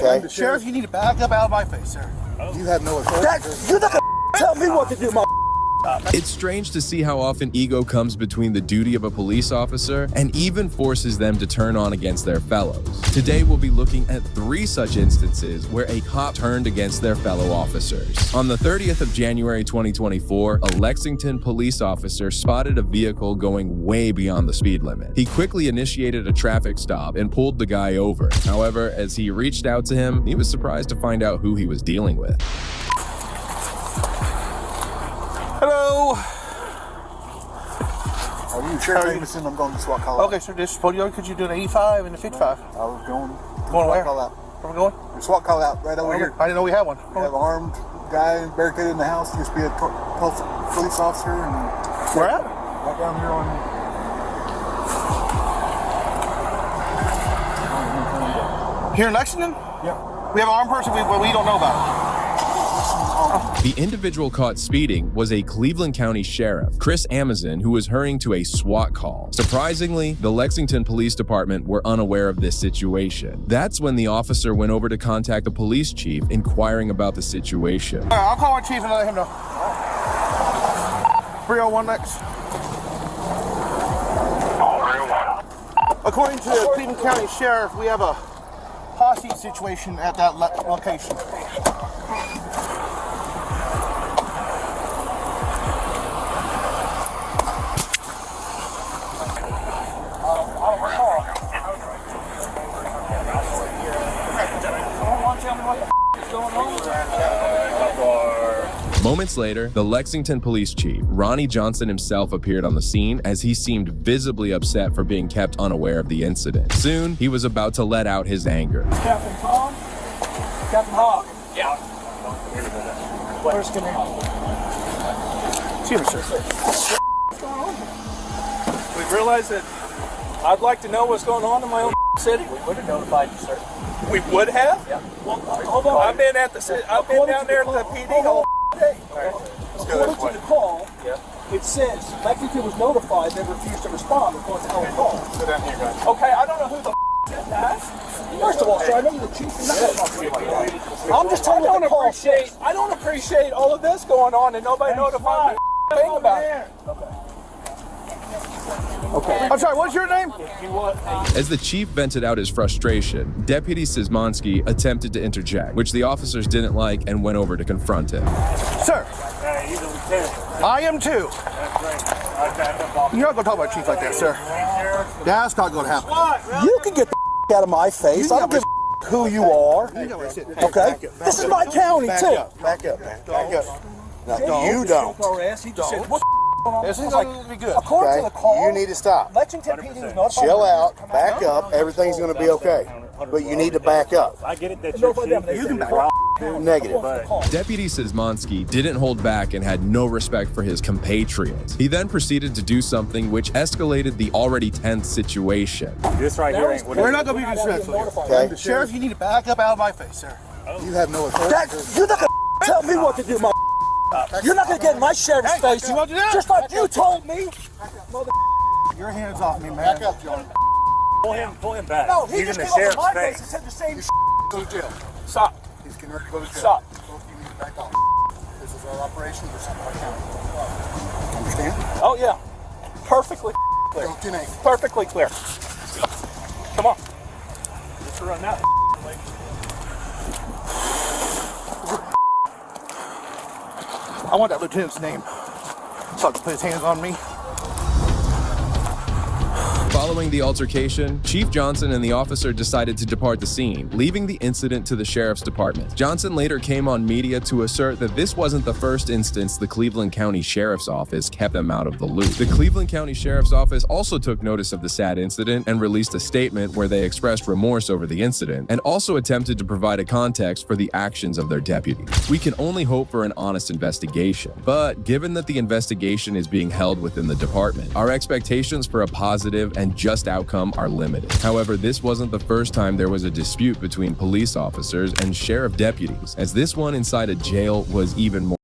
Okay. Sheriff, you need to back up out of my face, sir. You have no authority. You're not gonna tell me what to do, my. It's strange to see how often ego comes between the duty of a police officer and even forces them to turn on against their fellows. Today, we'll be looking at 3 such instances where a cop turned against their fellow officers. On the 30th of January 2024, a Lexington police officer spotted a vehicle going way beyond the speed limit. He quickly initiated a traffic stop and pulled the guy over. However, as he reached out to him, he was surprised to find out who he was dealing with. Hello. Are you sure, Jameson? I'm going to SWAT call out. Okay, sir, this is Polio. Could you do an 85 and a 55? I was going. Going where? Call out. Where are we going? The SWAT call out right over here. I didn't know we had one. We have an armed guy barricaded in the house. Used to be a police officer. And Where at? right down here on. Here in Lexington? Yeah. We have an armed person we don't know about. The individual caught speeding was a Cleveland County Sheriff, Chris Amazon, who was hurrying to a SWAT call. Surprisingly, the Lexington Police Department were unaware of this situation. That's when the officer went over to contact the police chief, inquiring about the situation. All right, I'll call our chief and let him know. 301 next. According to the Cleveland County Sheriff, we have a hostage situation at that location. Moments later, the Lexington police chief, Ronnie Johnson himself, appeared on the scene as he seemed visibly upset for being kept unaware of the incident. Soon, he was about to let out his anger. Captain Tom? Captain Hawk? Yeah. Where's command? Excuse me, sir. We've realized that I'd like to know what's going on in my own city. We would have notified you, sir. We would have? Yeah. Well, hold on. I've been at the I've been down there at the PD all day. According to the call, it says Lexington was notified, they refused to respond according to our call. Sit down here, guys. Okay, I don't know who the Said that. First of all, sir, I know you're the chief. You're not going to talk to me like that. I'm just telling you what the call says. I don't appreciate all of this going on and nobody notified me a thing about it. I'm sorry, what's your name? As the chief vented out his frustration, Deputy Szymanski attempted to interject, which the officers didn't like and went over to confront him. Sir. I am too. You're not going to talk about chief like that, sir. That's not going to happen. You can get the out of my face. I don't give a who you are. Okay? This is my county, too. Back up, man. Back up. No, you don't. He just said, what's This is going to be good. according to the call, You need to stop. Lexington PD was notified. Chill out. Back up. Everything's going to be okay. But you need to back up. I get it that Notified them. you're You can back Negative. Deputy Szymanski didn't hold back and had no respect for his compatriots. He then proceeded to do something which escalated the already tense situation. This right here ain't what We're it not going to be disrespectful. Okay. Sheriff, you need to back up out of my face, sir. You have no authority. You're not going to tell me what to do, my. You're not going to get in my sheriff's face. you want to do that? Just like you told me. Your hands off me, man. Back up, John. pull him back. No, he He's just in the came up to my sheriff's face and face. said the same Go to jail. Stop. He's getting ready to go to jail. Stop. Both of you need to back off. This is our operation. This is our county. Understand? Oh yeah. Perfectly clear. Go 10-8. Perfectly clear. Come on. Just run out. I want that lieutenant's name so I can put his hands on me. Following the altercation, Chief Johnson and the officer decided to depart the scene, leaving the incident to the sheriff's department. Johnson later came on media to assert that this wasn't the first instance the Cleveland County Sheriff's Office kept them out of the loop. The Cleveland County Sheriff's Office also took notice of the sad incident and released a statement where they expressed remorse over the incident and also attempted to provide a context for the actions of their deputy. We can only hope for an honest investigation, but given that the investigation is being held within the department, our expectations for a positive and just outcome are limited. However, this wasn't the first time there was a dispute between police officers and sheriff deputies, as this one inside a jail was even more